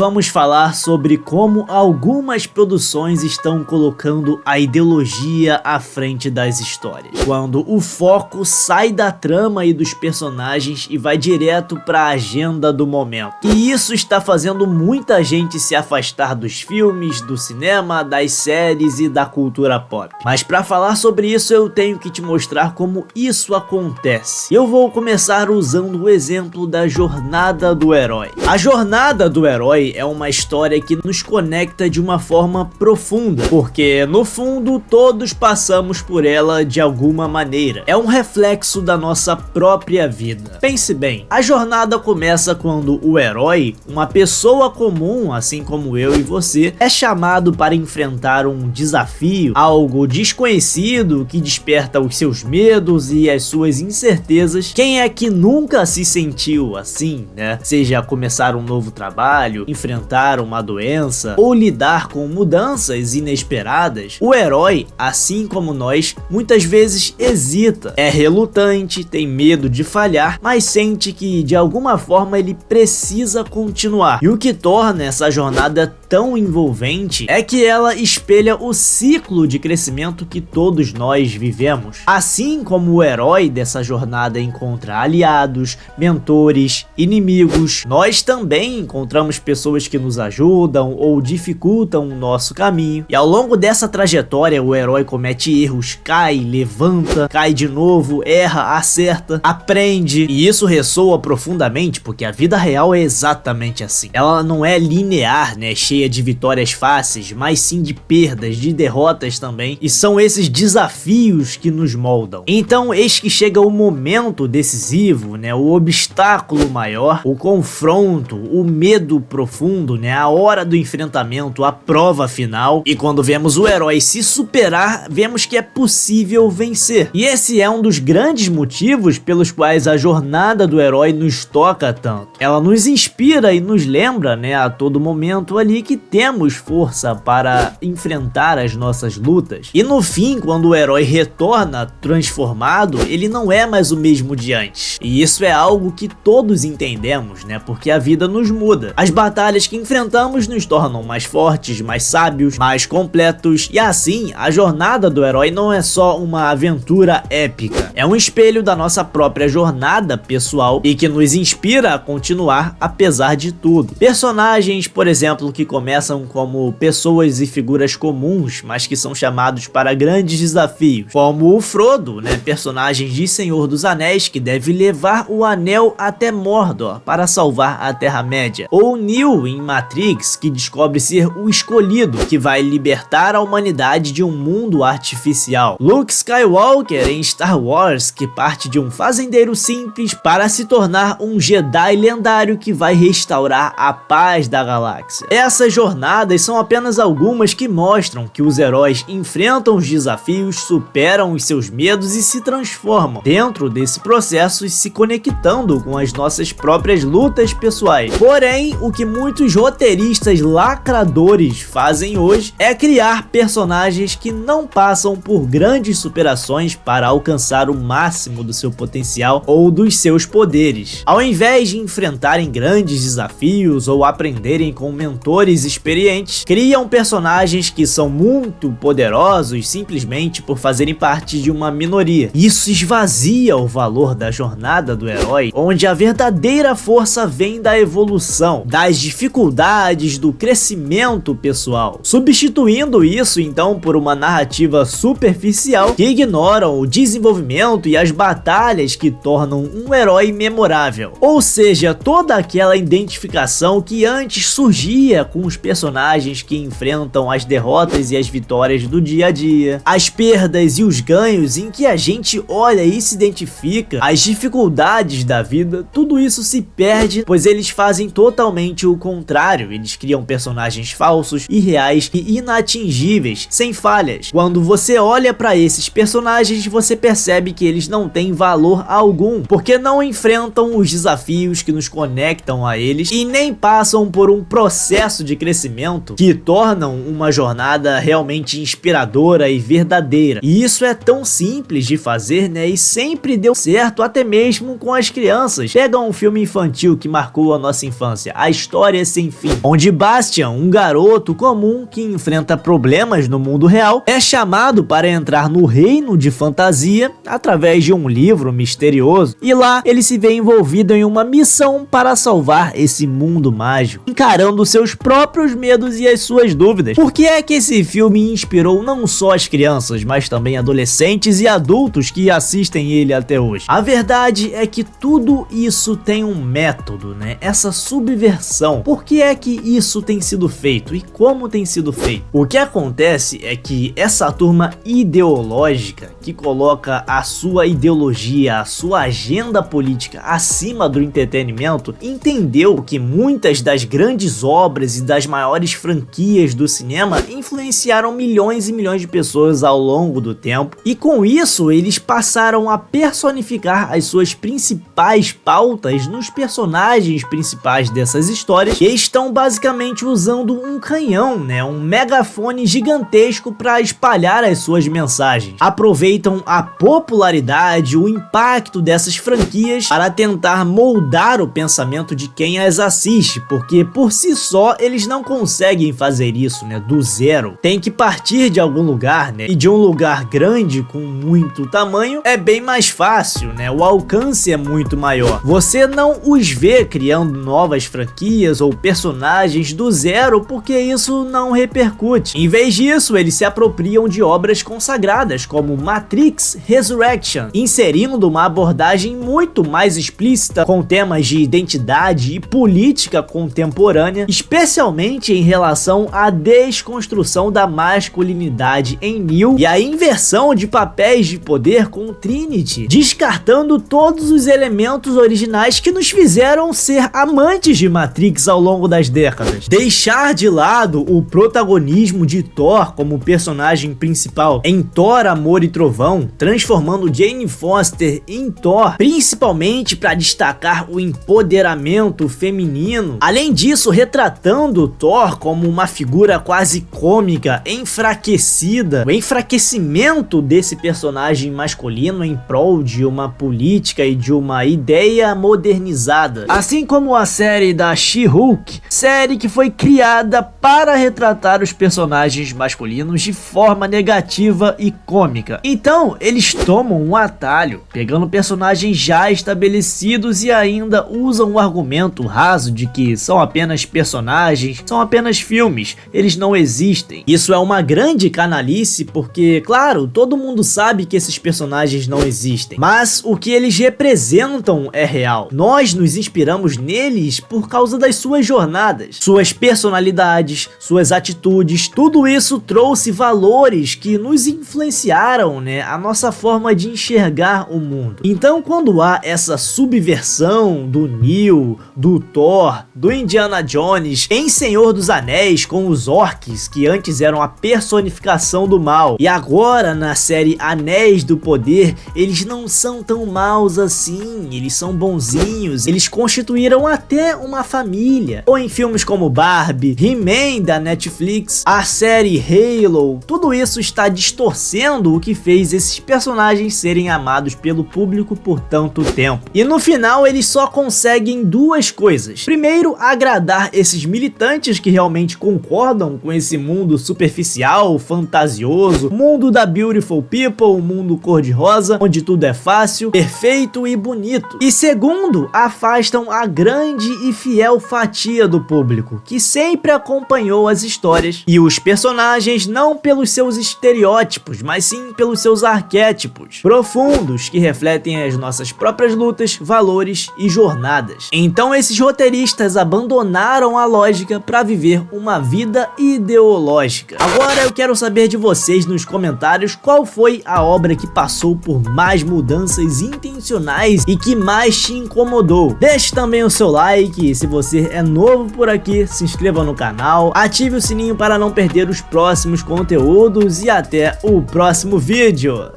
vamos falar sobre como algumas produções estão colocando a ideologia à frente das histórias, quando o foco sai da trama e dos personagens e vai direto para a agenda do momento. E isso está fazendo muita gente se afastar dos filmes, do cinema, das séries e da cultura pop. Mas para falar sobre isso eu tenho que te mostrar como isso acontece. Eu vou começar usando o exemplo da jornada do herói. A jornada do herói é uma história que nos conecta de uma forma profunda, porque no fundo todos passamos por ela de alguma maneira. É um reflexo da nossa própria vida. Pense bem, a jornada começa quando o herói, uma pessoa comum, assim como eu e você, é chamado para enfrentar um desafio, algo desconhecido que desperta os seus medos e as suas incertezas. Quem é que nunca se sentiu assim, né? Seja começar um novo trabalho, enfrentar uma doença ou lidar com mudanças inesperadas, o herói, assim como nós, muitas vezes hesita, é relutante, tem medo de falhar, mas sente que de alguma forma ele precisa continuar. E o que torna essa jornada tão envolvente é que ela espelha o ciclo de crescimento que todos nós vivemos. Assim como o herói dessa jornada encontra aliados, mentores, inimigos, nós também encontramos pessoas que nos ajudam ou dificultam o nosso caminho. E ao longo dessa trajetória o herói comete erros, cai, levanta, cai de novo, erra, acerta, aprende. E isso ressoa profundamente porque a vida real é exatamente assim. Ela não é linear, né, cheia de vitórias fáceis, mas sim de perdas, de derrotas também. E são esses desafios que nos moldam. Então eis que chega o momento decisivo, né, o obstáculo maior, o confronto, o medo profundo, né, a hora do enfrentamento, a prova final. E quando vemos o herói se superar, vemos que é possível vencer. E esse é um dos grandes motivos pelos quais a jornada do herói nos toca tanto. Ela nos inspira e nos lembra, né, a todo momento ali que temos força para enfrentar as nossas lutas. E no fim, quando o herói retorna transformado, ele não é mais o mesmo de antes. E isso é algo que todos entendemos, né, porque a vida nos muda. As batalhas que enfrentamos nos tornam mais fortes, mais sábios, mais completos. E assim, a jornada do herói não é só uma aventura épica. É um espelho da nossa própria jornada pessoal e que nos inspira a continuar apesar de tudo. Personagens, por exemplo, que começam como pessoas e figuras comuns, mas que são chamados para grandes desafios, como o Frodo, né, personagem de Senhor dos Anéis que deve levar o anel até Mordor para salvar a Terra-média, ou Neo em Matrix, que descobre ser o escolhido, que vai libertar a humanidade de um mundo artificial. Luke Skywalker em Star Wars, que parte de um fazendeiro simples para se tornar um Jedi lendário que vai restaurar a paz da galáxia. Essas jornadas são apenas algumas que mostram que os heróis enfrentam os desafios, superam os seus medos e se transformam dentro desse processo e se conectando com as nossas próprias lutas pessoais. Porém, o que muitos roteiristas lacradores fazem hoje é criar personagens que não passam por grandes superações para alcançar o máximo do seu potencial ou dos seus poderes. Ao invés de enfrentarem grandes desafios ou aprenderem com mentores experientes, criam personagens que são muito poderosos simplesmente por fazerem parte de uma minoria. Isso esvazia o valor da jornada do herói, onde a verdadeira força vem da evolução, das dificuldades, do crescimento pessoal, substituindo isso então por uma narrativa superficial que ignora o desenvolvimento e as batalhas que tornam um herói memorável. Ou seja, toda aquela identificação que antes surgia com os personagens que enfrentam as derrotas e as vitórias do dia a dia, as perdas e os ganhos em que a gente olha e se identifica, as dificuldades da vida, tudo isso se perde, pois eles fazem totalmente o contrário. Eles criam personagens falsos, irreais e inatingíveis, sem falhas. Quando você olha para esses personagens, você percebe que eles não têm valor algum, porque não enfrentam os desafios que nos conectam a eles e nem passam por um processo de crescimento que tornam uma jornada realmente inspiradora e verdadeira. E isso é tão simples de fazer, né? E sempre deu certo, até mesmo com as crianças. Pega um filme infantil que marcou a nossa infância, A História história sem fim, onde Bastian, um garoto comum que enfrenta problemas no mundo real, é chamado para entrar no reino de fantasia através de um livro misterioso, e lá ele se vê envolvido em uma missão para salvar esse mundo mágico, encarando seus próprios medos e as suas dúvidas. Por que é que esse filme inspirou não só as crianças, mas também adolescentes e adultos que assistem ele até hoje? A verdade é que tudo isso tem um método, né? Essa subversão. Por que é que isso tem sido feito e como tem sido feito? O que acontece é que essa turma ideológica que coloca a sua ideologia, a sua agenda política acima do entretenimento, entendeu que muitas das grandes obras e das maiores franquias do cinema influenciaram milhões e milhões de pessoas ao longo do tempo, e com isso eles passaram a personificar as suas principais pautas nos personagens principais dessas histórias, e estão basicamente usando um canhão, né, um megafone gigantesco para espalhar as suas mensagens. Aproveitam a popularidade, o impacto dessas franquias para tentar moldar o pensamento de quem as assiste, porque por si só eles não conseguem fazer isso, né, do zero. Tem que partir de algum lugar, né, e de um lugar grande com muito tamanho é bem mais fácil, né, o alcance é muito maior. Você não os vê criando novas franquias ou personagens do zero, porque isso não repercute. Em vez disso, eles se apropriam de obras consagradas como Matrix Resurrection, inserindo uma abordagem muito mais explícita com temas de identidade e política contemporânea, especialmente em relação à desconstrução da masculinidade em Neo e a inversão de papéis de poder com Trinity, descartando todos os elementos originais que nos fizeram ser amantes de Matrix ao longo das décadas. Deixar de lado o protagonismo de Thor como personagem principal em Thor, Amor e Trovão, transformando Jane Foster em Thor, principalmente para destacar o empoderamento feminino. Além disso, retratando Thor como uma figura quase cômica, enfraquecida, o enfraquecimento desse personagem masculino em prol de uma política e de uma ideia modernizada. Assim como a série da She-Hulk, série que foi criada para retratar os personagens masculinos de forma negativa e cômica. Então, eles tomam um atalho, pegando personagens já estabelecidos e ainda usam o argumento raso de que são apenas personagens, são apenas filmes, eles não existem. Isso é uma grande canalice porque, claro, todo mundo sabe que esses personagens não existem, mas o que eles representam é real. Nós nos inspiramos neles por causa das suas jornadas, suas personalidades, suas atitudes, tudo isso trouxe valores que nos influenciaram, né, a nossa forma de enxergar o mundo. Então, quando há essa subversão do Neo, do Thor, do Indiana Jones em Senhor dos Anéis com os orcs, que antes eram a personificação do mal, e agora na série Anéis do Poder, eles não são tão maus assim, eles são bonzinhos, eles constituíram até uma família. Ou em filmes como Barbie, He-Man da Netflix, a série Halo, tudo isso está distorcendo o que fez esses personagens serem amados pelo público por tanto tempo. E no final eles só conseguem duas coisas. Primeiro, agradar esses militantes que realmente concordam com esse mundo superficial, fantasioso, mundo da beautiful people, o mundo cor-de-rosa, onde tudo é fácil, perfeito e bonito. E segundo, afastam a grande e fiel fatia do público, que sempre acompanhou as histórias e os personagens não pelos seus estereótipos, mas sim pelos seus arquétipos profundos que refletem as nossas próprias lutas, valores e jornadas. Então esses roteiristas abandonaram a lógica para viver uma vida ideológica. Agora eu quero saber de vocês nos comentários qual foi a obra que passou por mais mudanças intencionais e que mais te incomodou. Deixe também o seu like, e se você é novo por aqui, se inscreva no canal, ative o sininho para não perder os próximos conteúdos e até o próximo vídeo.